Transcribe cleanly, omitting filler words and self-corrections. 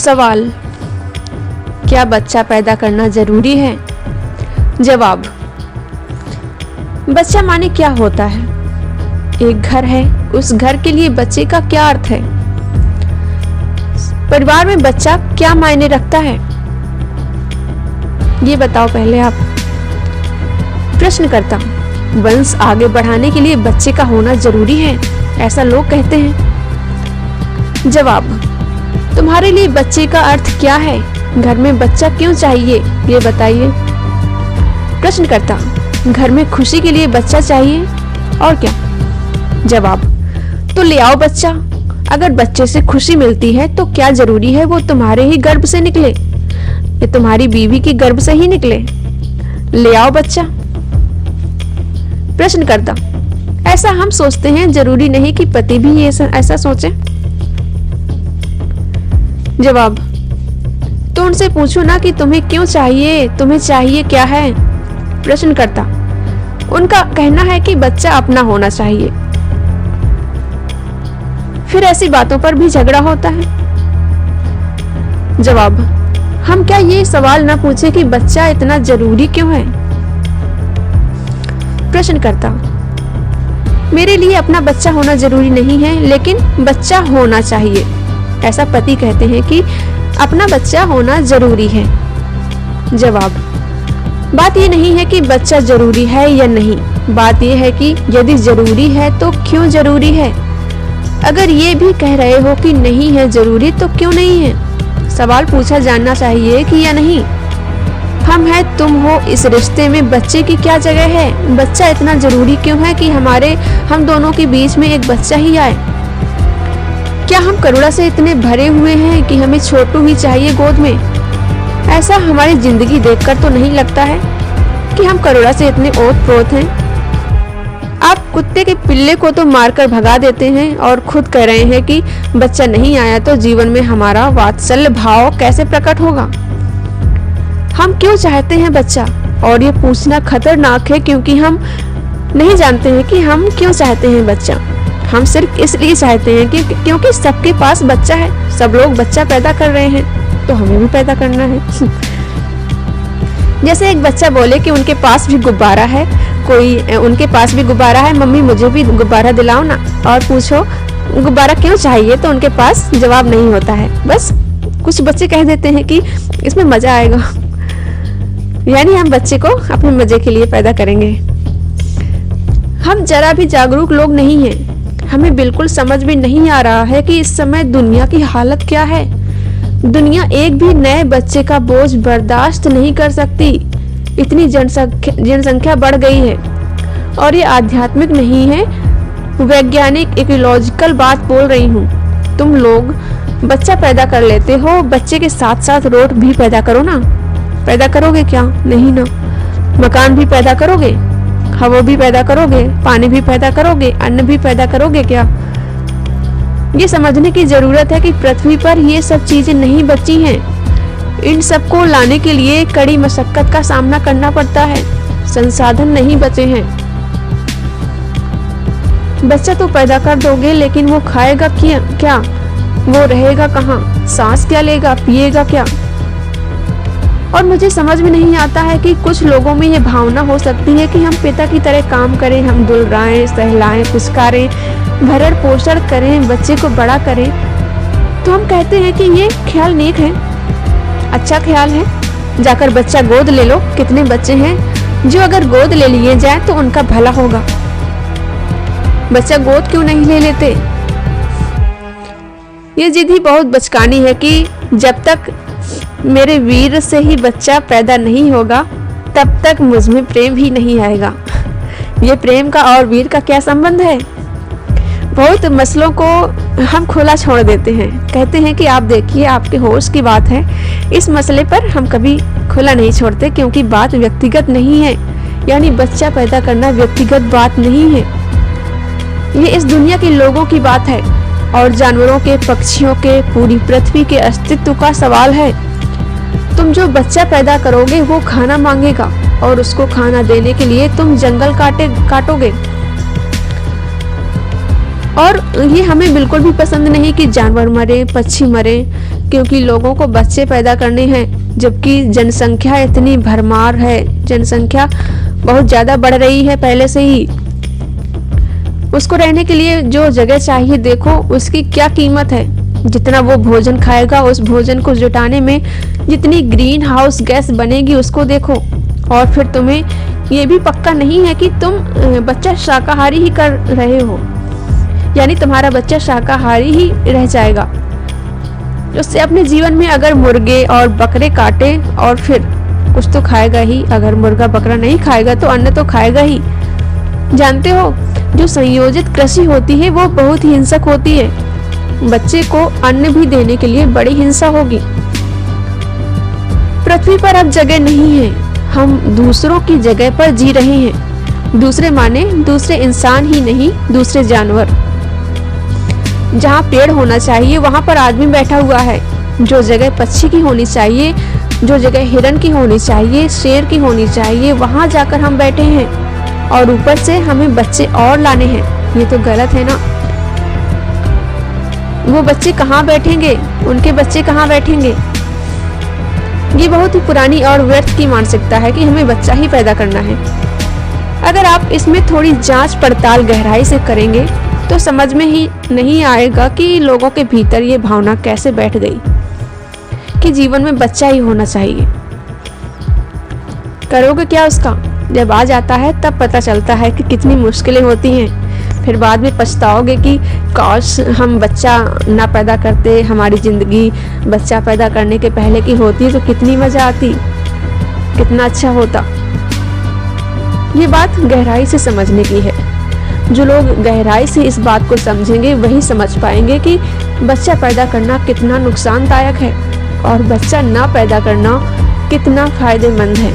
सवाल, क्या बच्चा पैदा करना जरूरी है? जवाब, बच्चा माने क्या होता है? एक घर है, उस घर के लिए बच्चे का क्या अर्थ है? परिवार में बच्चा क्या मायने रखता है, ये बताओ पहले आप। प्रश्न करता, वंश आगे बढ़ाने के लिए बच्चे का होना जरूरी है, ऐसा लोग कहते हैं। जवाब, तुम्हारे लिए बच्चे का अर्थ क्या है? घर में बच्चा क्यों चाहिए, ये बताइए। प्रश्न करता, घर में खुशी के लिए बच्चा चाहिए और क्या? जवाब, तो ले आओ बच्चा। अगर बच्चे से खुशी मिलती है तो क्या जरूरी है वो तुम्हारे ही गर्भ से निकले या तुम्हारी बीवी के गर्भ से ही निकले? ले आओ बच्चा। प्रश्न करता, ऐसा हम सोचते हैं, जरूरी नहीं कि पति भी ऐसा सोचे। जवाब, तो उनसे पूछो ना कि तुम्हें क्यों चाहिए, तुम्हें चाहिए क्या है? प्रश्न करता, उनका कहना है कि बच्चा अपना होना चाहिए। फिर ऐसी बातों पर भी झगड़ा होता है। जवाब, हम क्या ये सवाल ना पूछे कि बच्चा इतना जरूरी क्यों है? प्रश्न करता, मेरे लिए अपना बच्चा होना जरूरी नहीं है, लेकिन बच्चा होना चाहिए। ऐसा पति कहते हैं कि अपना बच्चा होना जरूरी है। जवाब, बात ये नहीं है कि बच्चा जरूरी है या नहीं, बात ये है कि यदि जरूरी है तो क्यों जरूरी है? अगर ये भी कह रहे हो कि नहीं है जरूरी तो क्यों नहीं है? सवाल पूछा जाना चाहिए कि या नहीं। हम है, तुम हो, इस रिश्ते में बच्चे की क्या जगह है? बच्चा इतना जरूरी क्यों है कि हम दोनों के बीच में एक बच्चा ही आए? क्या हम करुणा से इतने भरे हुए हैं कि हमें छोटू ही चाहिए गोद में? ऐसा हमारी जिंदगी देखकर तो नहीं लगता है कि हम करुणा से इतने ओत-प्रोत हैं। आप कुत्ते के पिल्ले को तो मारकर भगा देते हैं और खुद कह रहे हैं कि बच्चा नहीं आया तो जीवन में हमारा वात्सल्य भाव कैसे प्रकट होगा? हम क्यों चाहते हैं बच्चा? और ये पूछना खतरनाक है क्योंकि हम नहीं जानते हैं कि हम क्यों चाहते हैं बच्चा। हम सिर्फ इसलिए चाहते हैं कि क्योंकि सबके पास बच्चा है, सब लोग बच्चा पैदा कर रहे हैं तो हमें भी पैदा करना है। जैसे एक बच्चा बोले कि उनके पास भी गुब्बारा है, उनके पास भी गुब्बारा है, मम्मी मुझे भी गुब्बारा दिलाओ ना, और पूछो गुब्बारा क्यों चाहिए तो उनके पास जवाब नहीं होता है। बस कुछ बच्चे कह देते हैं कि इसमें मजा आएगा, यानी हम बच्चे को अपने मजे के लिए पैदा करेंगे। हम जरा भी जागरूक लोग नहीं हैं। हमें बिल्कुल समझ में नहीं आ रहा है कि इस समय दुनिया की हालत क्या है। दुनिया एक भी नए बच्चे का बोझ बर्दाश्त नहीं कर सकती। इतनी जनसंख्या बढ़ गई है, और ये आध्यात्मिक नहीं है, वैज्ञानिक इकोलॉजिकल बात बोल रही हूँ। तुम लोग बच्चा पैदा कर लेते हो, बच्चे के साथ साथ रोट भी पैदा करो ना। पैदा करोगे क्या? नहीं ना। मकान भी पैदा करोगे, हवा भी पैदा करोगे, पानी भी पैदा करोगे, अन्न भी पैदा करोगे क्या? ये समझने की जरूरत है कि पृथ्वी पर ये सब चीजें नहीं बची हैं। इन सबको लाने के लिए कड़ी मशक्कत का सामना करना पड़ता है, संसाधन नहीं बचे हैं। बच्चा तो पैदा कर दोगे, लेकिन वो खाएगा क्या? वो रहेगा कहाँ? सांस क्या लेगा, पिएगा क्या? और मुझे समझ में नहीं आता है कि कुछ लोगों में ये भावना हो सकती है कि हम पिता की तरह काम करें, हम दुलराएं, सहलाएं, पुचकारें, भरण पोषण करें, बच्चे को बड़ा करें। तो हम कहते हैं कि ये ख्याल नेक है, अच्छा ख्याल है। जाकर बच्चा गोद ले लो। कितने बच्चे हैं जो अगर गोद ले लिए जाए तो उनका भला होगा। बच्चा गोद क्यों नहीं ले लेते? ये जिद ही बहुत बचकानी है कि जब तक मेरे वीर से ही बच्चा पैदा नहीं होगा तब तक मुझ में प्रेम ही नहीं आएगा। ये प्रेम का और वीर का क्या संबंध है? बहुत मसलों को हम खुला छोड़ देते हैं, कहते हैं कि आप देखिए आपके होश की बात है। इस मसले पर हम कभी खुला नहीं छोड़ते क्योंकि बात व्यक्तिगत नहीं है, यानी बच्चा पैदा करना व्यक्तिगत बात नहीं है। ये इस दुनिया के लोगों की बात है और जानवरों के, पक्षियों के, पूरी पृथ्वी के अस्तित्व का सवाल है। तुम जो बच्चा पैदा करोगे वो खाना मांगेगा और उसको खाना देने के लिए तुम जंगल काटोगे। और ये हमें बिल्कुल भी पसंद नहीं कि जानवर मरे, पक्षी मरे, क्योंकि लोगों को बच्चे पैदा करने हैं, जबकि जनसंख्या इतनी भरमार है, जनसंख्या बहुत ज़्यादा बढ़ रही है पहले से ही। उसको रहने के लिए जो जगह चाहिए, देखो उसकी क्या कीमत है। जितना वो भोजन खाएगा, उस भोजन को जुटाने में जितनी ग्रीन हाउस गैस बनेगी उसको देखो। और फिर तुम्हें ये भी पक्का नहीं है कि तुम बच्चा शाकाहारी ही कर रहे हो, यानी तुम्हारा बच्चा शाकाहारी ही रह जाएगा। उससे अपने जीवन में अगर मुर्गे और बकरे काटे और फिर कुछ तो खाएगा ही। अगर मुर्गा बकरा नहीं खाएगा तो अन्न तो खाएगा ही। जानते हो, जो संयोजित कृषि होती है वो बहुत ही हिंसक होती है। बच्चे को अन्न भी देने के लिए बड़ी हिंसा होगी। पृथ्वी पर अब जगह नहीं है, हम दूसरों की जगह पर जी रहे हैं। दूसरे माने दूसरे इंसान ही नहीं, दूसरे जानवर। जहाँ पेड़ होना चाहिए वहाँ पर आदमी बैठा हुआ है। जो जगह पक्षी की होनी चाहिए, जो जगह हिरन की होनी चाहिए, शेर की होनी चाहिए, वहाँ जाकर हम बैठे हैं। और ऊपर से हमें बच्चे और लाने हैं। ये तो गलत है ना। वो बच्चे कहाँ बैठेंगे, उनके बच्चे कहाँ बैठेंगे। ये बहुत ही पुरानी और व्यर्थ की मानसिकता है कि हमें बच्चा ही पैदा करना है। अगर आप इसमें थोड़ी जांच पड़ताल गहराई से करेंगे तो समझ में ही नहीं आएगा कि लोगों के भीतर ये भावना कैसे बैठ गई कि जीवन में बच्चा ही होना चाहिए। करोगे क्या उसका? जब आ जाता है तब पता चलता है कि कितनी मुश्किलें होती हैं। फिर बाद में पछताओगे कि काश हम बच्चा ना पैदा करते, हमारी ज़िंदगी बच्चा पैदा करने के पहले की होती तो कितनी मज़ा आती, कितना अच्छा होता। ये बात गहराई से समझने की है। जो लोग गहराई से इस बात को समझेंगे वही समझ पाएंगे कि बच्चा पैदा करना कितना नुकसानदायक है और बच्चा ना पैदा करना कितना फायदेमंद है।